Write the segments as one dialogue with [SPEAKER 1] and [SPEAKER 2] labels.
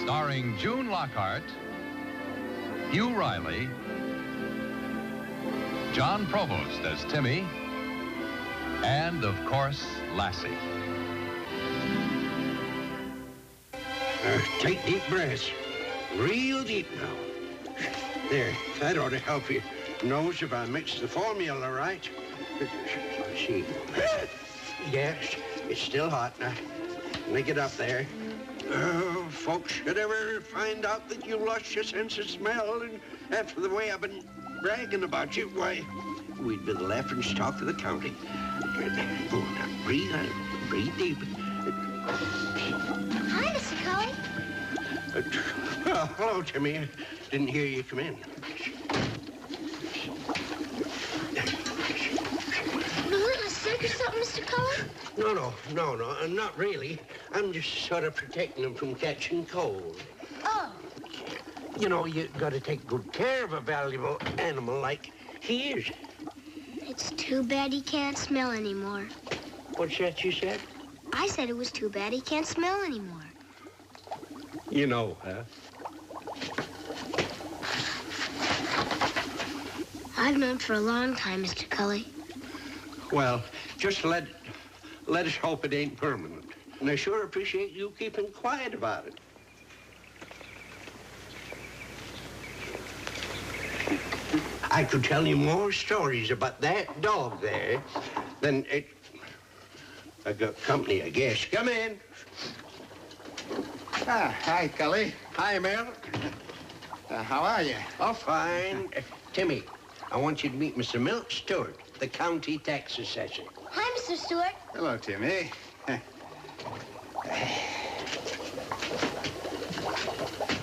[SPEAKER 1] Starring June Lockhart, Hugh Riley, John Provost as Timmy, and, of course, Lassie.
[SPEAKER 2] Take deep breaths. Real deep now. There, that ought to help you. Knows if I mix the formula right. Let's see. Yes, it's still hot now. Let me get up there. Oh, folks should ever find out that you lost your sense of smell, and after the way I've been bragging about you, why, we'd be the laughing stock of the county. Oh, now, breathe out. Breathe deep.
[SPEAKER 3] Hi, Mr. Cully.
[SPEAKER 2] Oh, hello, Timmy. I didn't hear you come in.
[SPEAKER 3] Relentless sick or something, Mr. Cully?
[SPEAKER 2] No, not really. I'm just sort of protecting him from catching cold.
[SPEAKER 3] Oh.
[SPEAKER 2] You know, you gotta take good care of a valuable animal like he is.
[SPEAKER 3] It's too bad he can't smell anymore.
[SPEAKER 2] What's that you said?
[SPEAKER 3] I said it was too bad he can't smell anymore.
[SPEAKER 2] You know, huh?
[SPEAKER 3] I've known for a long time, Mr. Cully.
[SPEAKER 2] Well, just let us hope it ain't permanent. And I sure appreciate you keeping quiet about it. I could tell you more stories about that dog there than it... I got company, I guess. Come in.
[SPEAKER 4] Hi, Cully.
[SPEAKER 2] Hi, Mel.
[SPEAKER 4] How are you?
[SPEAKER 2] Oh, fine. Timmy, I want you to meet Mr. Milt Stewart, the county tax assessor.
[SPEAKER 3] Hi, Mr. Stewart.
[SPEAKER 4] Hello, Timmy.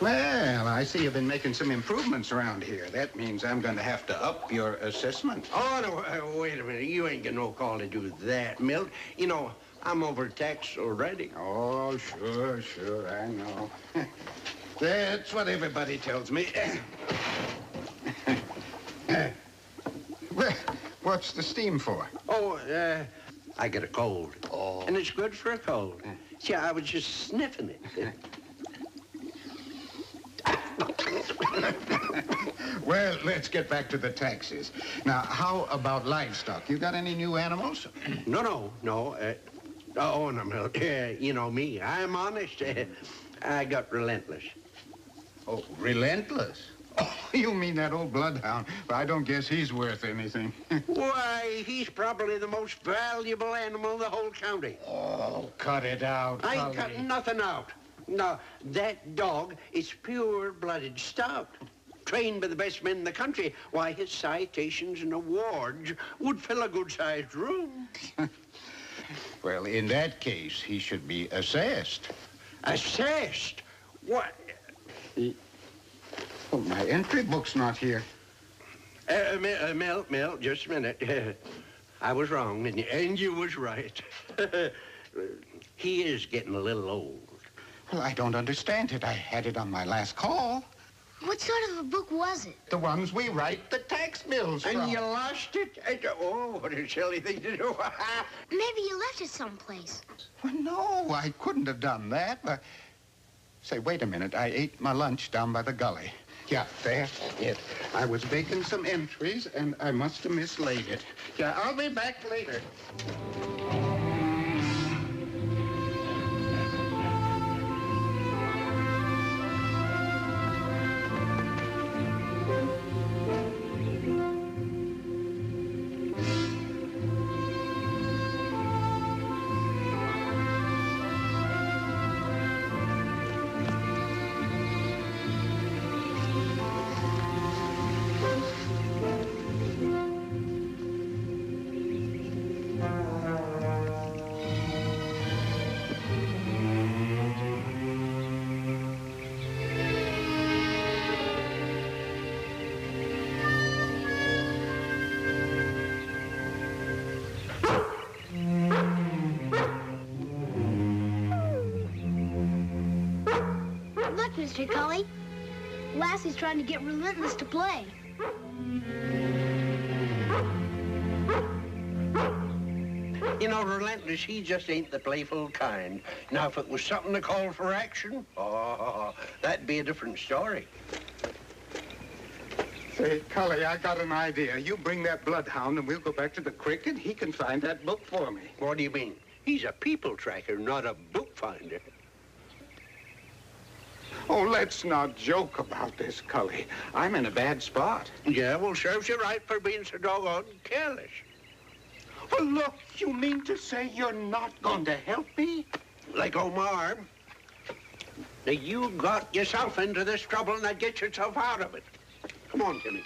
[SPEAKER 4] Well, I see you've been making some improvements around here. That means I'm going to have to up your assessment.
[SPEAKER 2] Oh, no, wait a minute. You ain't got no call to do that, Milt. You know, I'm overtaxed already.
[SPEAKER 4] Oh, sure, I know. That's what everybody tells me. Well, what's the steam for?
[SPEAKER 2] Oh, I got a cold.
[SPEAKER 4] Oh.
[SPEAKER 2] And it's good for a cold. See, I was just sniffing it.
[SPEAKER 4] Well, let's get back to the taxes. Now, how about livestock? You got any new animals?
[SPEAKER 2] No. Oh, no, Milt. You know me. I'm honest. I got Relentless.
[SPEAKER 4] Oh, Relentless? Oh, you mean that old bloodhound? Well, I don't guess he's worth anything.
[SPEAKER 2] Why, he's probably the most valuable animal in the whole county.
[SPEAKER 4] Oh, cut it out,
[SPEAKER 2] I ain't
[SPEAKER 4] Cully.
[SPEAKER 2] cutting nothing out. No, that dog is pure-blooded stout. Trained by the best men in the country. Why, his citations and awards would fill a good-sized room.
[SPEAKER 4] Well, in that case, he should be assessed.
[SPEAKER 2] Assessed? What?
[SPEAKER 4] Oh, my entry book's not here.
[SPEAKER 2] Mel, just a minute. I was wrong, and you was right. He is getting a little old.
[SPEAKER 4] Well, I don't understand it. I had it on my last call.
[SPEAKER 3] What sort of a book was it?
[SPEAKER 4] The ones we write the tax bills from.
[SPEAKER 2] And you lost it? Oh, what a silly thing to do.
[SPEAKER 3] Maybe you left it someplace.
[SPEAKER 4] Well, no, I couldn't have done that. But... Say, wait a minute. I ate my lunch down by the gully. Yeah, that's it. I was making some entries, and I must have mislaid it. Yeah, I'll be back later.
[SPEAKER 3] Look, Mr. Cully. Lassie's trying to get Relentless to play.
[SPEAKER 2] You know, Relentless, he just ain't the playful kind. Now, if it was something to call for action, oh, that'd be a different story.
[SPEAKER 4] Say, Cully, I got an idea. You bring that bloodhound and we'll go back to the creek and he can find that book for me.
[SPEAKER 2] What do you mean? He's a people tracker, not a book finder.
[SPEAKER 4] Oh, let's not joke about this, Cully. I'm in a bad spot.
[SPEAKER 2] Yeah, well, serves you right for being so doggone careless.
[SPEAKER 4] Well, look, you mean to say you're not going to help me?
[SPEAKER 2] Like Omar. Now, you got yourself into this trouble, now get yourself out of it. Come on, Timmy.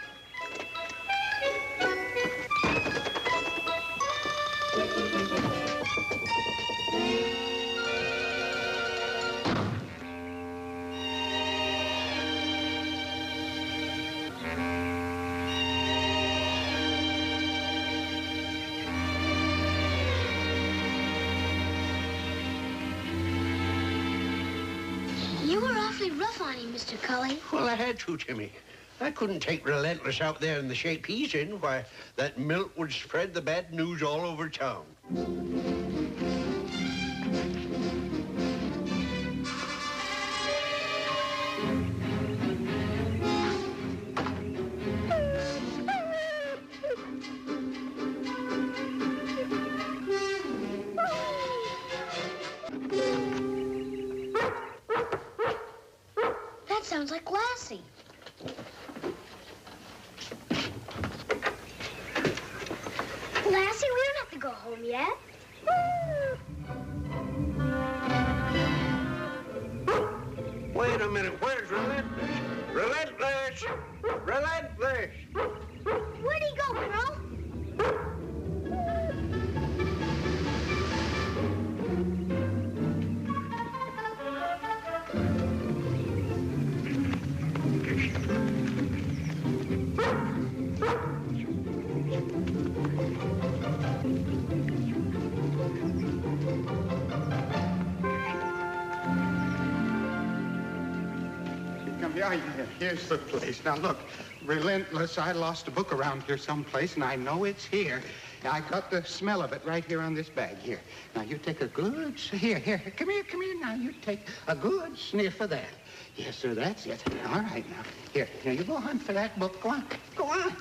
[SPEAKER 3] You were awfully rough on him, Mr. Cully.
[SPEAKER 2] Well, I had to, Timmy. I couldn't take Relentless out there in the shape he's in. Why, that milk would spread the bad news all over town.
[SPEAKER 3] That sounds like Lassie. Lassie, we don't have to go home yet.
[SPEAKER 2] Wait a minute, where's Relentless? Relentless! Relentless!
[SPEAKER 3] Where'd he go, Pearl?
[SPEAKER 4] Yeah, here's the place. Now, look, Relentless, I lost a book around here someplace, and I know it's here. I got the smell of it right here on this bag here. Now, you take a good... Here, come here. Now, you take a good sniff of that. Yes, sir, that's it. All right, now. Here, you go hunt for that book. Go on. Go on.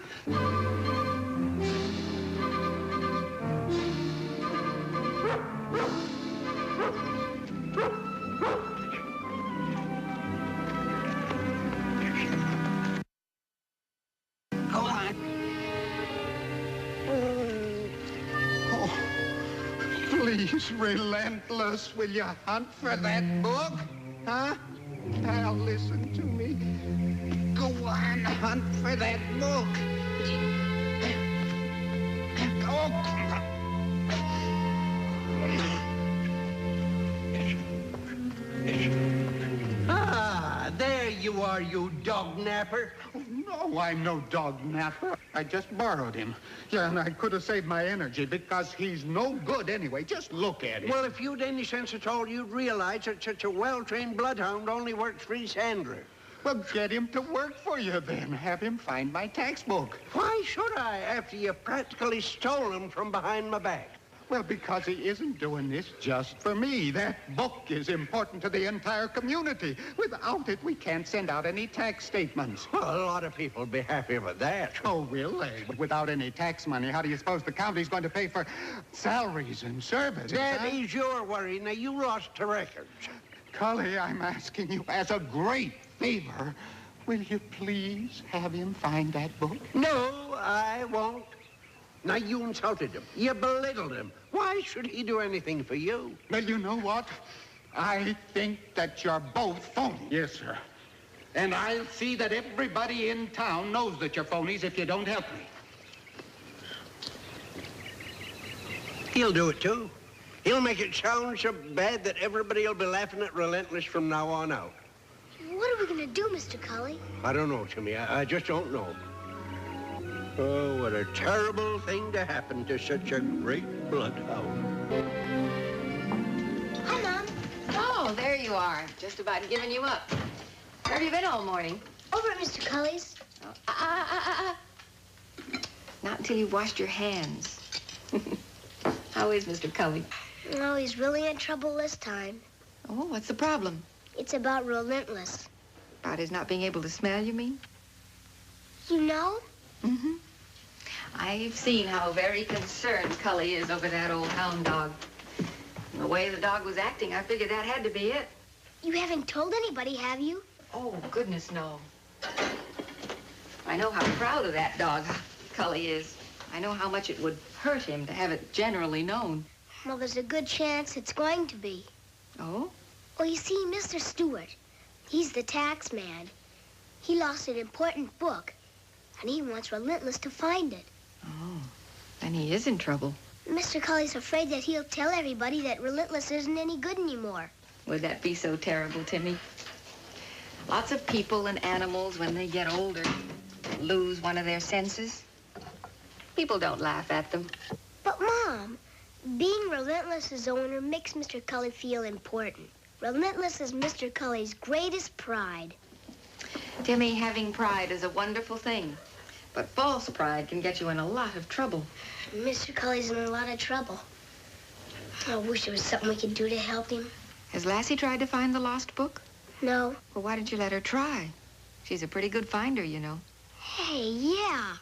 [SPEAKER 4] Please, Relentless, will you hunt for that book? Huh? Now, listen to me. Go on, hunt for that book.
[SPEAKER 2] Ah, there you are, you dog napper.
[SPEAKER 4] Oh, no, I'm no dog napper. I just borrowed him. Yeah, and I could have saved my energy because he's no good anyway. Just look at him.
[SPEAKER 2] Well, if you'd any sense at all, you'd realize that such a well-trained bloodhound only works for his handler.
[SPEAKER 4] Well, get him to work for you then. Have him find my textbook.
[SPEAKER 2] Why should I, after you practically stole him from behind my back?
[SPEAKER 4] Well, because he isn't doing this just for me. That book is important to the entire community. Without it, we can't send out any tax statements.
[SPEAKER 2] Well, a lot of people will be happy with that.
[SPEAKER 4] Oh, will they? Without any tax money, how do you suppose the county's going to pay for salaries and services?
[SPEAKER 2] That is your worry. Now, you lost the records.
[SPEAKER 4] Cully, I'm asking you as a great favor, will you please have him find that book?
[SPEAKER 2] No, I won't. Now, you insulted him. You belittled him. Why should he do anything for you?
[SPEAKER 4] Well, you know what? I think that you're both phony. Yes, sir. And I'll see that everybody in town knows that you're phonies if you don't help me.
[SPEAKER 2] He'll do it, too. He'll make it sound so bad that everybody will be laughing at Relentless from now on out.
[SPEAKER 3] What are we going to do, Mr. Cully?
[SPEAKER 2] I don't know, Timmy. I just don't know. Oh, what a terrible thing to happen to such a great bloodhound.
[SPEAKER 3] Hi, Mom.
[SPEAKER 5] Oh, there you are. Just about giving you up. Where have you been all morning?
[SPEAKER 3] Over at Mr. Cully's.
[SPEAKER 5] Oh, Not until you've washed your hands. How is Mr. Cully?
[SPEAKER 3] Oh, he's really in trouble this time.
[SPEAKER 5] Oh, what's the problem?
[SPEAKER 3] It's about Relentless.
[SPEAKER 5] About his not being able to smell, you mean?
[SPEAKER 3] You know?
[SPEAKER 5] Mm-hmm. I've seen how very concerned Cully is over that old hound dog. The way the dog was acting, I figured that had to be it.
[SPEAKER 3] You haven't told anybody, have you?
[SPEAKER 5] Oh, goodness, no. I know how proud of that dog Cully is. I know how much it would hurt him to have it generally known.
[SPEAKER 3] Well, there's a good chance it's going to be.
[SPEAKER 5] Oh?
[SPEAKER 3] Well, you see, Mr. Stewart, he's the tax man. He lost an important book, and he wants Relentless to find it.
[SPEAKER 5] Oh, then he is in trouble.
[SPEAKER 3] Mr. Cully's afraid that he'll tell everybody that Relentless isn't any good anymore.
[SPEAKER 5] Would that be so terrible, Timmy? Lots of people and animals, when they get older, lose one of their senses. People don't laugh at them.
[SPEAKER 3] But, Mom, being Relentless's owner makes Mr. Cully feel important. Relentless is Mr. Cully's greatest pride.
[SPEAKER 5] Timmy, having pride is a wonderful thing. But false pride can get you in a lot of trouble.
[SPEAKER 3] Mr. Cully's in a lot of trouble. I wish there was something we could do to help him.
[SPEAKER 5] Has Lassie tried to find the lost book?
[SPEAKER 3] No.
[SPEAKER 5] Well, why didn't you let her try? She's a pretty good finder, you know.
[SPEAKER 3] Hey, yeah.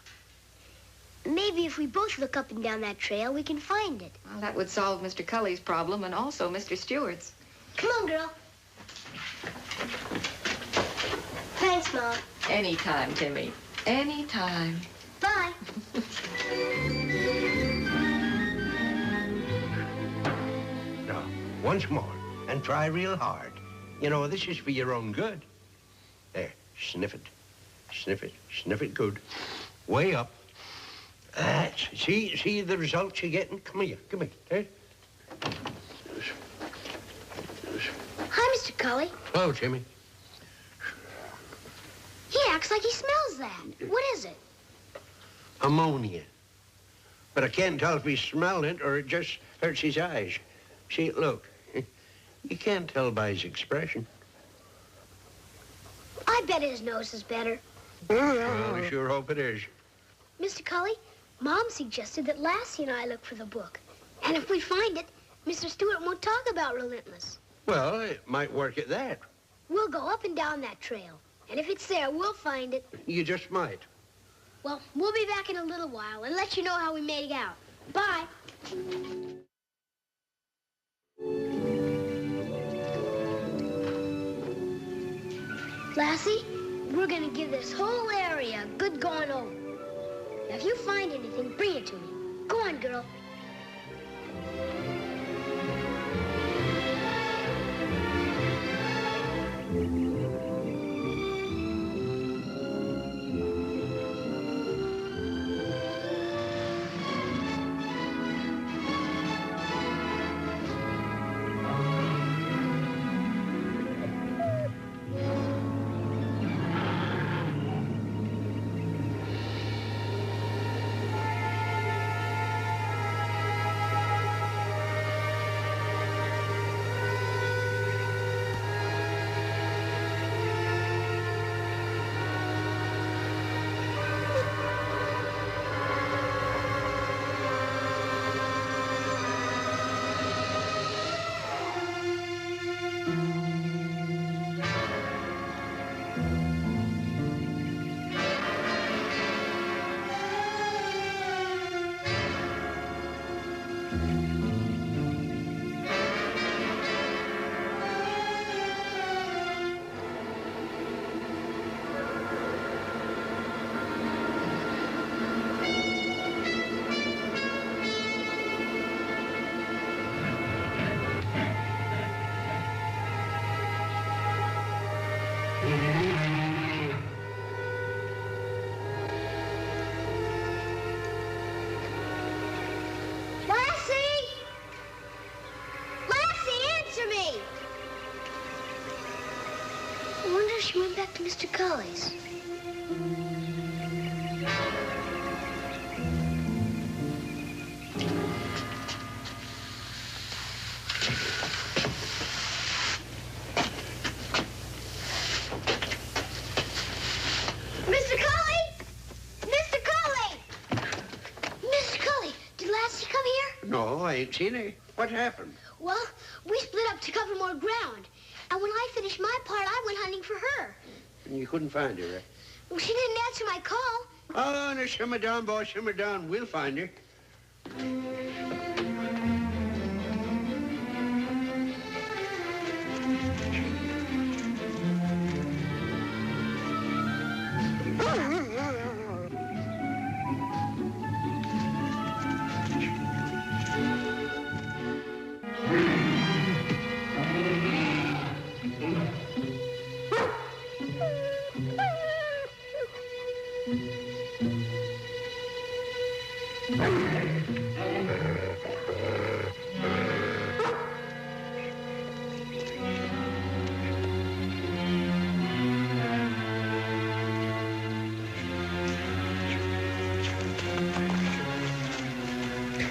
[SPEAKER 3] Maybe if we both look up and down that trail, we can find it.
[SPEAKER 5] Well, that would solve Mr. Cully's problem and also Mr. Stewart's.
[SPEAKER 3] Come on, girl. Thanks, Mom.
[SPEAKER 5] Anytime, Timmy. Anytime.
[SPEAKER 3] Bye.
[SPEAKER 2] Now, once more, and try real hard. You know, this is for your own good. There, sniff it. Sniff it. Sniff it good. Way up. That's, see the results you're getting? Come here, come here. There.
[SPEAKER 3] Hi, Mr. Cully.
[SPEAKER 2] Hello, Jimmy.
[SPEAKER 3] He acts like he smells that. What is it?
[SPEAKER 2] Ammonia. But I can't tell if he's smelling it or it just hurts his eyes. See, look. You can't tell by his expression.
[SPEAKER 3] I bet his nose is better.
[SPEAKER 2] Well, I sure hope it is.
[SPEAKER 3] Mr. Cully, Mom suggested that Lassie and I look for the book. And if we find it, Mr. Stewart won't talk about Relentless.
[SPEAKER 2] Well, it might work at that.
[SPEAKER 3] We'll go up and down that trail. And if it's there, we'll find it.
[SPEAKER 2] You just might.
[SPEAKER 3] Well, we'll be back in a little while and let you know how we made it out. Bye. Lassie, we're gonna give this whole area a good going over. Now, if you find anything, bring it to me. Go on, girl. She went back to Mr. Cully's. Mr. Cully! Mr. Cully! Mr. Cully, did Lassie come here?
[SPEAKER 2] No, I ain't seen her. What happened?
[SPEAKER 3] Well, we split up to cover more ground. And when I finished my part, I went hunting for her.
[SPEAKER 2] And you couldn't find her, right?
[SPEAKER 3] Well, she didn't answer my call.
[SPEAKER 2] Oh, no, simmer down, boy, simmer down. We'll find her.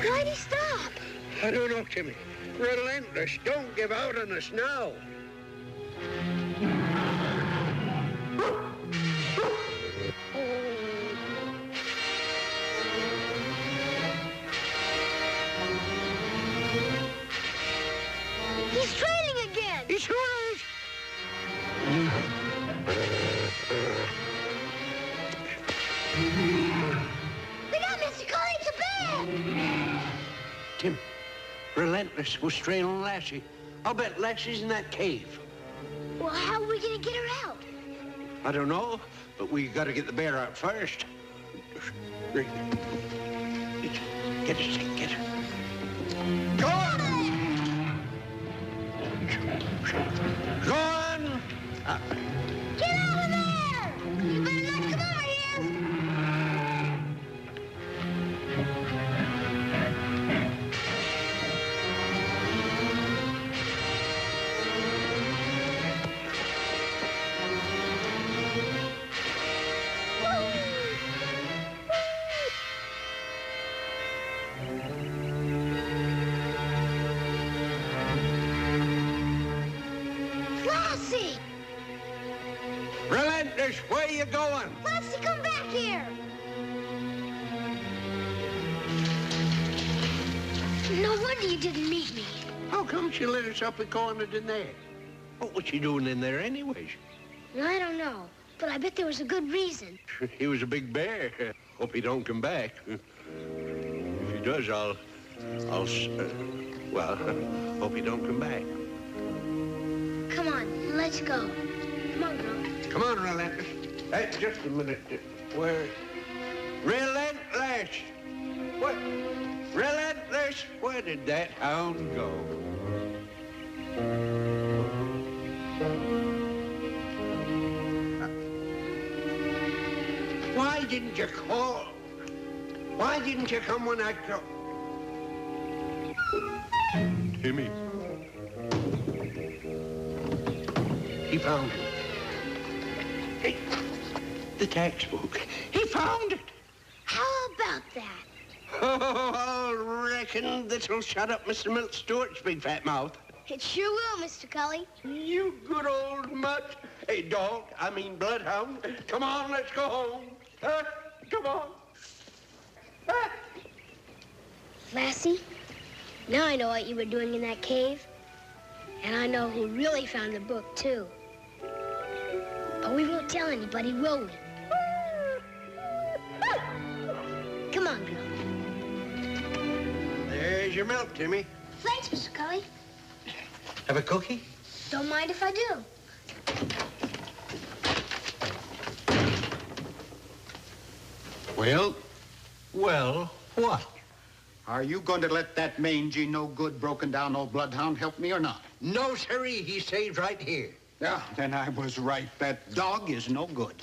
[SPEAKER 3] Why'd he stop?
[SPEAKER 2] I don't know, Timmy. Relentless. Don't give out on us now.
[SPEAKER 3] He's trailing again.
[SPEAKER 2] He's yours.
[SPEAKER 3] They got Mr. Cully to bed.
[SPEAKER 2] Tim, Relentless was trailing Lassie. I'll bet Lassie's in that cave.
[SPEAKER 3] Well, how are we going to get her out?
[SPEAKER 2] I don't know, but we got to get the bear out first. Get her, stick, get her. Go on! Go on!
[SPEAKER 3] Get out of there! You better not come over here. Lassie!
[SPEAKER 2] Relentless, where you going?
[SPEAKER 3] Lassie, come back here! No wonder you didn't meet me.
[SPEAKER 2] How come she let herself be cornered in there? What was she doing in there anyways?
[SPEAKER 3] I don't know, but I bet there was a good reason.
[SPEAKER 2] He was a big bear. Hope he don't come back. If he does, well, hope he don't come back.
[SPEAKER 3] Come on, let's go. Come on, girl.
[SPEAKER 2] Come on, Relentless. Hey, just a minute. Where? Relentless! What? Relentless! Where did that hound go? Why didn't you call? Why didn't you come when I called? Timmy. He found it. Hey, the textbook. He found it.
[SPEAKER 3] How about that?
[SPEAKER 2] Oh, I reckon this'll shut up Mr. Milt Stewart's big fat mouth.
[SPEAKER 3] It sure will, Mr. Cully.
[SPEAKER 2] You good old mutt. Hey, dog, I mean bloodhound. Come on, let's go home. Come on.
[SPEAKER 3] Lassie, now I know what you were doing in that cave. And I know who really found the book, too. But we won't tell anybody, will we? Come on, girl.
[SPEAKER 2] There's your milk, Timmy.
[SPEAKER 3] Thanks, Mr. Cully.
[SPEAKER 2] Have a cookie?
[SPEAKER 3] Don't mind if I do.
[SPEAKER 4] Well,
[SPEAKER 2] Well, what?
[SPEAKER 4] are you going to let that mangy, no good, broken down old bloodhound help me or not?
[SPEAKER 2] No, sirree, he stays right here.
[SPEAKER 4] Yeah, then I was right. That dog is no good.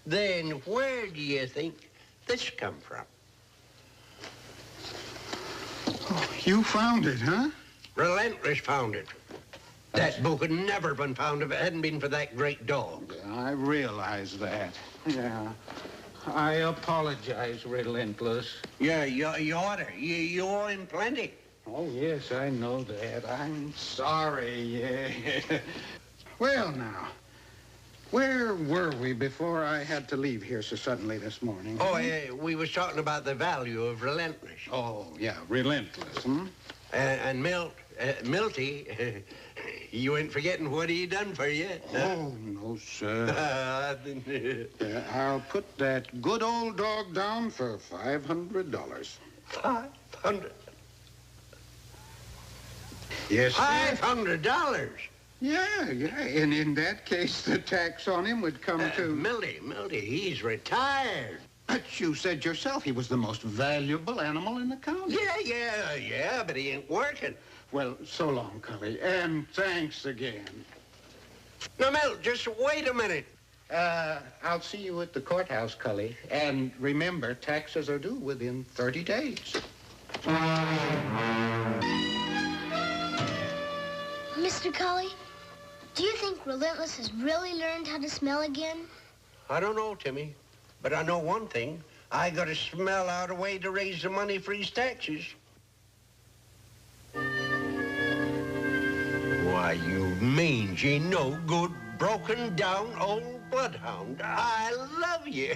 [SPEAKER 2] Then where do you think this come from?
[SPEAKER 4] Oh, you found it, huh?
[SPEAKER 2] Relentless found it. That book had never been found if it hadn't been for that great dog.
[SPEAKER 4] Yeah, I realize that. Yeah. I apologize, Relentless.
[SPEAKER 2] Yeah, you ought to. You owe him plenty.
[SPEAKER 4] Oh, yes, I know that. I'm sorry, yeah. Well, now, where were we before I had to leave here so suddenly this morning?
[SPEAKER 2] Oh, we was talking about the value of Relentless.
[SPEAKER 4] Oh, yeah, Relentless, hmm?
[SPEAKER 2] And Milty, you ain't forgetting what he done for you.
[SPEAKER 4] Oh, no, sir. I'll put that good old dog down for $500.
[SPEAKER 2] 500.
[SPEAKER 4] Yes, sir.
[SPEAKER 2] $500.
[SPEAKER 4] Yeah. And in that case, the tax on him would come to...
[SPEAKER 2] Milty, he's retired.
[SPEAKER 4] But you said yourself he was the most valuable animal in the county.
[SPEAKER 2] Yeah, but he ain't working.
[SPEAKER 4] Well, so long, Cully, and thanks again.
[SPEAKER 2] Now, Milt, just wait a minute.
[SPEAKER 4] I'll see you at the courthouse, Cully. And remember, taxes are due within 30 days.
[SPEAKER 3] Mr. Cully, do you think Relentless has really learned how to smell again?
[SPEAKER 2] I don't know, Timmy, but I know one thing. I got to smell out a way to raise the money for his taxes. Why, you mangy, no good, broken down old bloodhound. I love you.